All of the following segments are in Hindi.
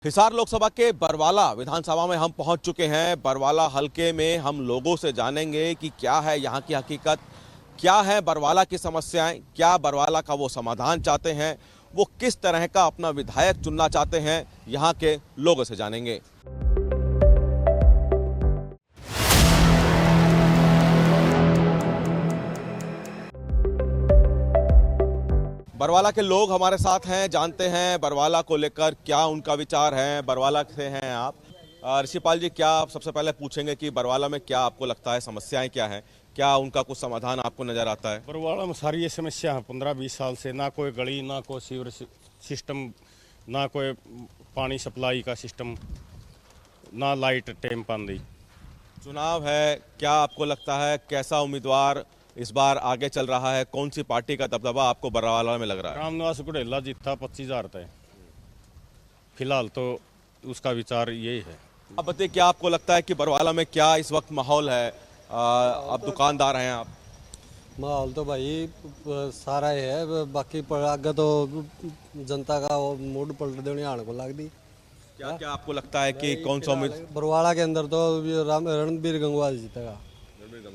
हिसार लोकसभा के बरवाला विधानसभा में हम पहुंच चुके हैं। बरवाला हलके में हम लोगों से जानेंगे कि क्या है यहाँ की हकीकत, क्या है बरवाला की समस्याएं, क्या बरवाला का वो समाधान चाहते हैं, वो किस तरह का अपना विधायक चुनना चाहते हैं, यहाँ के लोगों से जानेंगे। बरवाला के लोग हमारे साथ हैं, जानते हैं बरवाला को लेकर क्या उनका विचार है। बरवाला से हैं आप। ऋषिपाल जी, क्या आप सबसे पहले पूछेंगे कि बरवाला में क्या आपको लगता है, समस्याएं क्या हैं, क्या उनका कुछ समाधान आपको नजर आता है? बरवाला में सारी ये समस्या है 15-20 साल से, ना कोई गली, ना कोई सीवर सिस्टम, ना कोई पानी सप्लाई का सिस्टम, ना लाइट टाइम पानी। चुनाव है, क्या आपको लगता है कैसा उम्मीदवार इस बार आगे चल रहा है, कौन सी पार्टी का दबदबा आपको बरवाला में लग रहा है? रामनिवास गुड़ेला जीता 25,000 तय फिलहाल, तो उसका विचार यही है। अब बताइए, क्या आपको लगता है कि बरवाला में क्या इस वक्त माहौल है? अब दुकानदार हैं आप। माहौल तो भाई सारा ही है, बाकी आगे तो जनता का मूड पलट देने आने को लग दी। क्या क्या आपको लगता है कि कौन सा उम्मीद? बरवाला के अंदर तो रणबीर गंगवा जीतेगा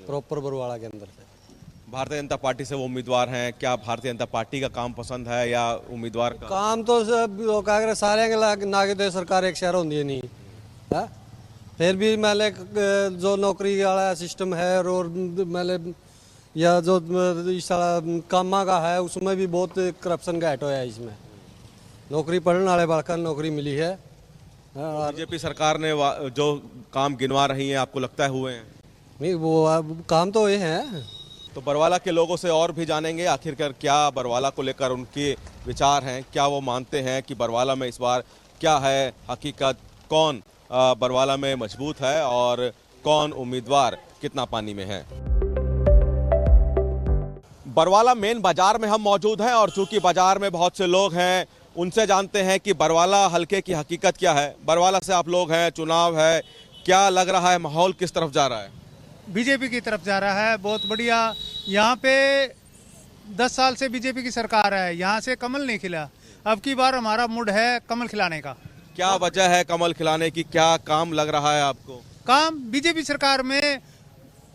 प्रॉपर बरवाला के अंदर से। भारतीय जनता पार्टी से वो उम्मीदवार हैं, क्या भारतीय जनता पार्टी का काम पसंद है या उम्मीदवार का काम? तो सब सारे नागे सरकार एक शहर होती है नहीं है, फिर भी मैंने जो नौकरी वाला सिस्टम है और मैंने या जो इस कामा का है उसमें भी बहुत करप्शन का हेट होया है। इसमें नौकरी पढ़ने वाले बालक नौकरी मिली है। बीजेपी सरकार ने जो काम गिनवा रही है, आपको लगता है हुए हैं? नहीं, वो काम तो ये है। तो बरवाला के लोगों से और भी जानेंगे आखिरकार क्या बरवाला को लेकर उनके विचार हैं, क्या वो मानते हैं कि बरवाला में इस बार क्या है हकीकत, कौन बरवाला में मजबूत है और कौन उम्मीदवार कितना पानी में है। बरवाला मेन बाजार में हम मौजूद हैं और चूंकि बाजार में बहुत से लोग हैं, उनसे जानते हैं कि बरवाला हलके की हकीकत क्या है। बरवाला से आप लोग हैं, चुनाव है, क्या लग रहा है, माहौल किस तरफ जा रहा है? बीजेपी की तरफ जा रहा है, बहुत बढ़िया। यहाँ पे 10 साल से बीजेपी की सरकार है, यहाँ से कमल नहीं खिला। अब की बार हमारा मूड है कमल खिलाने का। क्या वजह है कमल खिलाने की, क्या काम लग रहा है आपको? काम बीजेपी सरकार में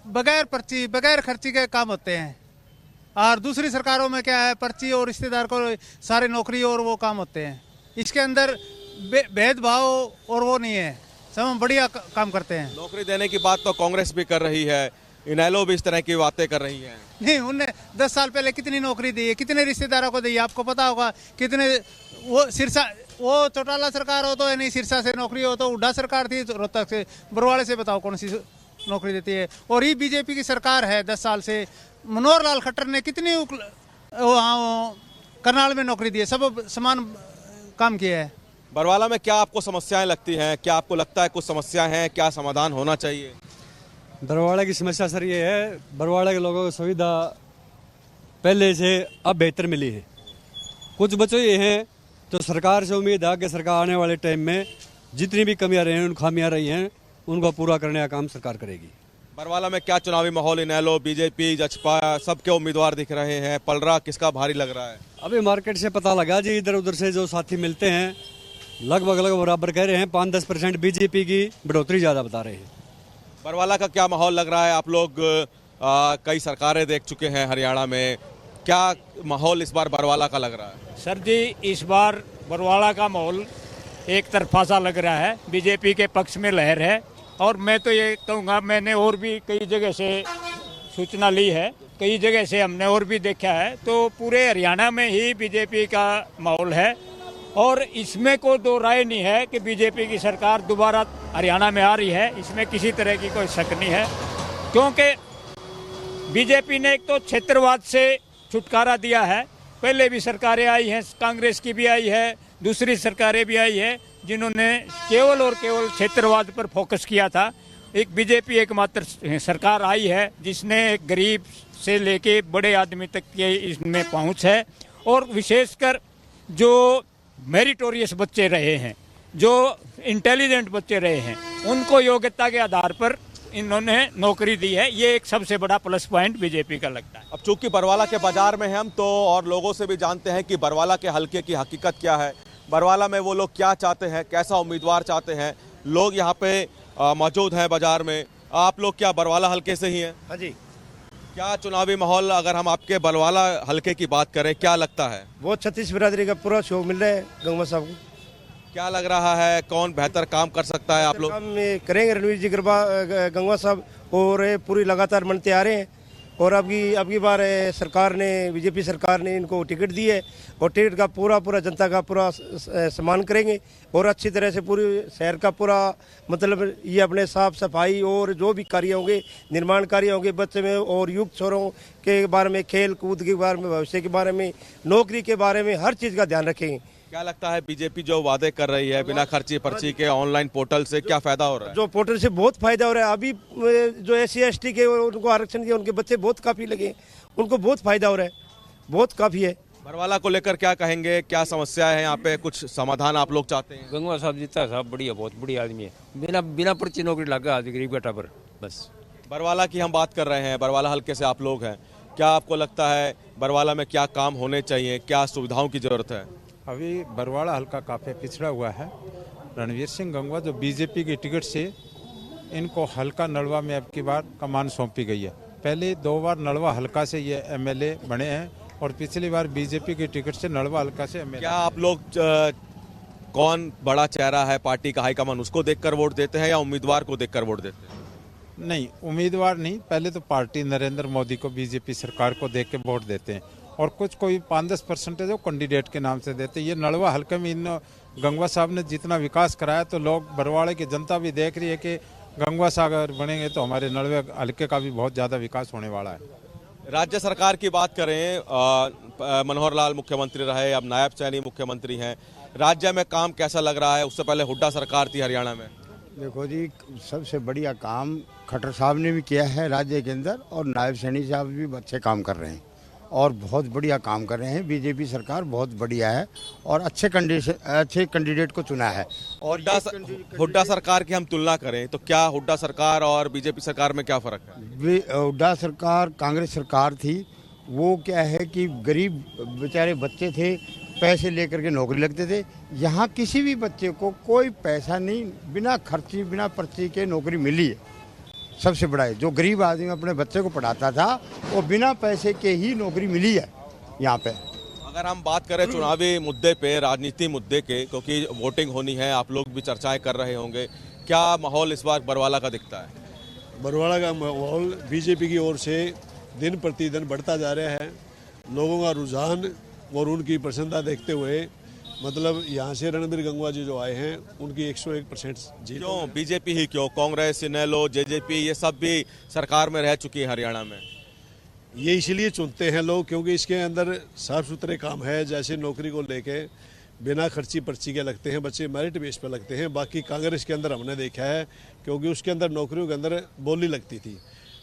बगैर पर्ची बगैर खर्ची के काम होते हैं, और दूसरी सरकारों में क्या है, पर्ची और रिश्तेदार को सारे नौकरी और वो काम होते हैं। इसके अंदर भेदभाव और वो नहीं है, सब बढ़िया काम करते हैं। नौकरी देने की बात तो कांग्रेस भी कर रही है, इनेलो भी इस तरह की बातें कर रही है। नहीं, उनने 10 साल पहले कितनी नौकरी दी है, कितने रिश्तेदारों को दी है, आपको पता होगा। कितने वो सिरसा, वो चौटाला सरकार हो तो नहीं, सिरसा से नौकरी हो तो हुड्डा सरकार थी रोहतक से, बरवाले से बताओ कौन सी नौकरी देती है। और ये बीजेपी की सरकार है 10 साल से। मनोहर लाल खट्टर ने कितनी वहाँ करनाल में नौकरी दी है, सब समान काम किया है। बरवाला में क्या आपको समस्याएं लगती हैं, क्या आपको लगता है कुछ समस्याएं हैं, क्या समाधान होना चाहिए? बरवाड़ा की समस्या सर ये है, बरवाड़ा के लोगों को सुविधा पहले से अब बेहतर मिली है। कुछ बच्चे ये हैं तो सरकार से उम्मीद है कि सरकार आने वाले टाइम में जितनी भी कमियां रही हैं, उन खामियां रही हैं, उनको पूरा करने का काम सरकार करेगी। बरवाला में क्या चुनावी माहौल, इनेलो, बीजेपी, जसपा, सबके उम्मीदवार दिख रहे हैं, पलड़ा किसका भारी लग रहा है? अभी मार्केट से पता लगा जी, इधर उधर से जो साथी मिलते हैं लगभग बराबर कह रहे हैं, 5-10% बीजेपी की बढ़ोतरी ज़्यादा बता रहे हैं। बरवाला का क्या माहौल लग रहा है? आप लोग कई सरकारें देख चुके हैं हरियाणा में, क्या माहौल इस बार बरवाला का लग रहा है? सर जी, इस बार बरवाला का माहौल एक तरफा सा लग रहा है, बीजेपी के पक्ष में लहर है। और मैं तो ये कहूँगा, मैंने और भी कई जगह से सूचना ली है, कई जगह से हमने और भी देखा है, तो पूरे हरियाणा में ही बीजेपी का माहौल है। और इसमें कोई दो राय नहीं है कि बीजेपी की सरकार दोबारा हरियाणा में आ रही है, इसमें किसी तरह की कोई शक नहीं है। क्योंकि बीजेपी ने एक तो क्षेत्रवाद से छुटकारा दिया है, पहले भी सरकारें आई हैं, कांग्रेस की भी आई है, दूसरी सरकारें भी आई है, जिन्होंने केवल और केवल क्षेत्रवाद पर फोकस किया था। एक बीजेपी एकमात्र सरकार आई है जिसने गरीब से लेके बड़े आदमी तक के इसमें पहुंच है। और विशेषकर जो मेरिटोरियस बच्चे रहे हैं, जो इंटेलिजेंट बच्चे रहे हैं, उनको योग्यता के आधार पर इन्होंने नौकरी दी है। ये एक सबसे बड़ा प्लस पॉइंट बीजेपी का लगता है। अब चूंकि बरवाला के बाजार में हैं हम, तो और लोगों से भी जानते हैं कि बरवाला के हलके की हकीकत क्या है। बरवाला में वो लोग क्या चाहते हैं, कैसा उम्मीदवार चाहते हैं। लोग यहाँ पे मौजूद हैं बाजार में। आप लोग क्या बरवाला हलके से ही हैं? हाँ जी, क्या चुनावी माहौल, अगर हम आपके बरवाला हलके की बात करें, क्या लगता है? वो 36 बिरादरी का पूरा शो मिल रहा है गंगवा साहब को। क्या लग रहा है, कौन बेहतर काम कर सकता है? आप लोग काम करेंगे रणवीर जी गंगवा साहब, और ये पूरी लगातार बनते आ रहे हैं। और अब की बार सरकार ने, बीजेपी सरकार ने इनको टिकट दी है, और टिकट का पूरा जनता का पूरा सम्मान करेंगे, और अच्छी तरह से पूरी शहर का पूरा मतलब ये अपने साफ सफाई और जो भी कार्य होंगे, निर्माण कार्य होंगे बच्चे में, और युक्त छोरों के बारे में, खेल कूद के बारे में, भविष्य के बारे में, नौकरी के बारे में, हर चीज़ का ध्यान रखेंगे। क्या लगता है, बीजेपी जो वादे कर रही है बिना खर्ची पर्ची के ऑनलाइन पोर्टल से, क्या फायदा हो रहा है? जो पोर्टल से बहुत फायदा हो रहा है। अभी जो SC ST के उनको आरक्षण दिया, उनके बच्चे बहुत काफ़ी लगे, उनको बहुत फायदा हो रहा है, बहुत काफ़ी है। बरवाला को लेकर क्या कहेंगे, क्या समस्या है यहाँ पे, कुछ समाधान आप लोग चाहते हैं? गंगवा साहब जीता साहब बढ़िया, बहुत बढ़िया आदमी है। बिना बिना पर्ची नौकरी लगा आज गरीब का टाबर बस। बरवाला की हम बात कर रहे हैं, बरवाला हल्के से आप लोग हैं। क्या आपको लगता है बरवाला में क्या काम होने चाहिए, क्या सुविधाओं की जरूरत है? अभी बरवाड़ा हल्का काफ़ी पिछड़ा हुआ है। रणवीर सिंह गंगवा जो बीजेपी की टिकट से, इनको हल्का नलवा में अब की बार कमान सौंपी गई है। पहले 2 बार नलवा हल्का से ये MLA बने हैं, और पिछली बार बीजेपी की टिकट से नलवा हल्का से MLA। क्या आप लोग कौन बड़ा चेहरा है पार्टी का हाईकमान, उसको देखकर वोट देते हैं या उम्मीदवार को देखकर वोट देते हैं? नहीं, उम्मीदवार नहीं, पहले तो पार्टी नरेंद्र मोदी को, बीजेपी सरकार को देख के वोट देते हैं, और कुछ कोई 5-10% जो कैंडिडेट के नाम से देते हैं। ये नलवा हल्के में इन गंगवा साहब ने जितना विकास कराया, तो लोग बरवाड़े की जनता भी देख रही है कि गंगवा साहब अगर बनेंगे तो हमारे नलवे हल्के का भी बहुत ज़्यादा विकास होने वाला है। राज्य सरकार की बात करें, मनोहर लाल मुख्यमंत्री रहे, अब नायब सैनी मुख्यमंत्री हैं। राज्य में काम कैसा लग रहा है? उससे पहले हुड्डा सरकार थी हरियाणा में। देखो जी, सबसे बढ़िया काम खट्टर साहब ने भी किया है राज्य के अंदर, और नायब सैनी साहब भी अच्छे काम कर रहे हैं, और बहुत बढ़िया काम कर रहे हैं। बीजेपी सरकार बहुत बढ़िया है, और अच्छे कैंडिडेट को चुना है। और हुड्डा सरकार की हम तुलना करें तो क्या हुड्डा सरकार और बीजेपी सरकार में क्या फर्क है? हुड्डा सरकार कांग्रेस सरकार थी, वो क्या है कि गरीब बेचारे बच्चे थे, पैसे लेकर के नौकरी लगते थे। यहाँ किसी भी बच्चे को कोई पैसा नहीं, बिना खर्ची बिना पर्ची के नौकरी मिली है। सबसे बड़ा है, जो गरीब आदमी अपने बच्चे को पढ़ाता था, वो बिना पैसे के ही नौकरी मिली है यहाँ पे। अगर हम बात करें चुनावी मुद्दे पे, राजनीति मुद्दे के, क्योंकि वोटिंग होनी है, आप लोग भी चर्चाएं कर रहे होंगे, क्या माहौल इस बार बरवाला का दिखता है? बरवाला का माहौल बीजेपी की ओर से दिन प्रतिदिन बढ़ता जा रहा है। लोगों का रुझान और उनकी प्रसन्नता देखते हुए, मतलब यहाँ से रणबीर गंगवा जी जो आए हैं, उनकी 101% जीत। क्यों बीजेपी ही क्यों? कांग्रेस, इनेलो, JJP ये सब भी सरकार में रह चुकी है हरियाणा में। ये इसलिए चुनते हैं लोग क्योंकि इसके अंदर साफ सुथरे काम है। जैसे नौकरी को लेके बिना खर्ची पर्ची के लगते हैं बच्चे, मेरिट बेस पर लगते हैं। बाकी कांग्रेस के अंदर हमने देखा है, क्योंकि उसके अंदर नौकरियों के अंदर बोली लगती थी,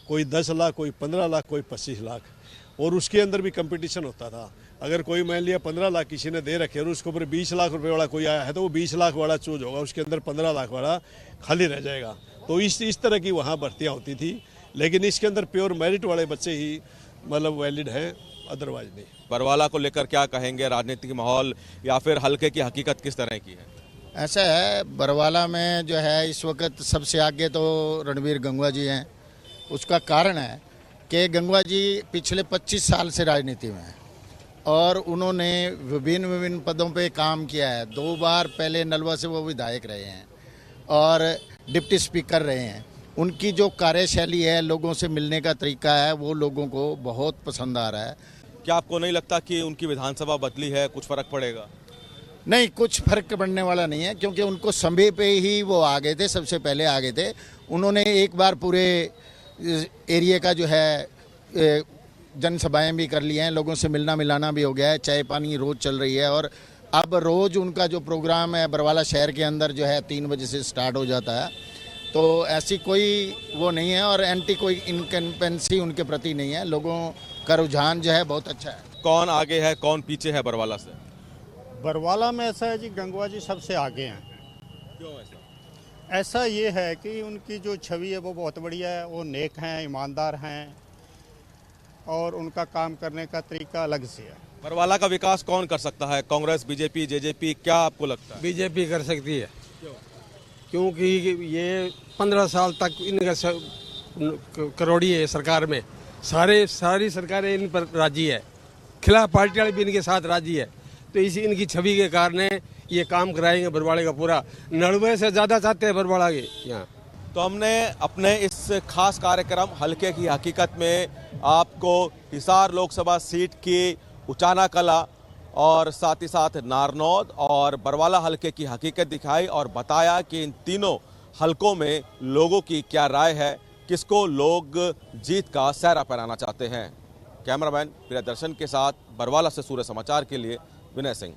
कोई 10 लाख, कोई 15 लाख, कोई 25 लाख, और उसके अंदर भी कंपटीशन होता था। अगर कोई मान लिया 15 लाख किसी ने दे रखे और उसके ऊपर 20 लाख रुपए वाला कोई आया है, तो वो 20 लाख वाला चूज होगा, उसके अंदर 15 लाख वाला खाली रह जाएगा। तो इस तरह की वहाँ भर्तियाँ होती थी, लेकिन इसके अंदर प्योर मेरिट वाले बच्चे ही मतलब वैलिड हैं, अदरवाइज नहीं। बरवाला को लेकर क्या कहेंगे, राजनीतिक माहौल या फिर हल्के की हकीकत किस तरह की है? ऐसा है, बरवाला में जो है इस वक्त सबसे आगे तो रणबीर गंगवा जी हैं। उसका कारण है कि गंगवा जी पिछले 25 साल से राजनीति में हैं, और उन्होंने विभिन्न पदों पे काम किया है। 2 बार पहले नलवा से वो विधायक रहे हैं और डिप्टी स्पीकर रहे हैं। उनकी जो कार्यशैली है, लोगों से मिलने का तरीका है, वो लोगों को बहुत पसंद आ रहा है। क्या आपको नहीं लगता कि उनकी विधानसभा बदली है, कुछ फर्क पड़ेगा? नहीं, कुछ फर्क पड़ने वाला नहीं है, क्योंकि उनको समय पे ही वो आ गए थे, सबसे पहले आ गए थे। उन्होंने एक बार पूरे एरिया का जो है जनसभाएं भी कर ली हैं, लोगों से मिलना मिलाना भी हो गया है, चाय पानी रोज़ चल रही है। और अब रोज़ उनका जो प्रोग्राम है बरवाला शहर के अंदर जो है 3 बजे से स्टार्ट हो जाता है। तो ऐसी कोई वो नहीं है, और एंटी कोई इनकम्पेंसी उनके प्रति नहीं है। लोगों का रुझान जो है बहुत अच्छा है। कौन आगे है, कौन पीछे है बरवाला से? बरवाला में ऐसा है जी, गंगवा जी सबसे आगे हैं। क्यों ऐसा? ऐसा ये है कि उनकी जो छवि है वो बहुत बढ़िया है, वो नेक हैं, ईमानदार हैं, और उनका काम करने का तरीका अलग से है। बरवाला का विकास कौन कर सकता है? कांग्रेस, बीजेपी, जेजेपी, क्या आपको लगता है? बीजेपी कर सकती है। क्योंकि ये 15 साल तक इनका करोड़ी है सरकार में, सारी सरकारें इन पर राजी है, खिलाफ पार्टी वाले भी इनके साथ राजी है। तो इसी इनकी छवि के कारण ये काम कराएंगे बरवाड़े का पूरा। नड़वे से ज़्यादा चाहते हैं बरवाड़ा के यहाँ। तो हमने अपने इस खास कार्यक्रम हल्के की हकीकत में आपको हिसार लोकसभा सीट की उचाना कला और साथ ही साथ नारनौद और बरवाला हल्के की हकीकत दिखाई और बताया कि इन तीनों हलकों में लोगों की क्या राय है, किसको लोग जीत का सहरा पहनाना चाहते हैं। कैमरामैन प्रियदर्शन के साथ बरवाला से सूर्य समाचार के लिए विनय सिंह।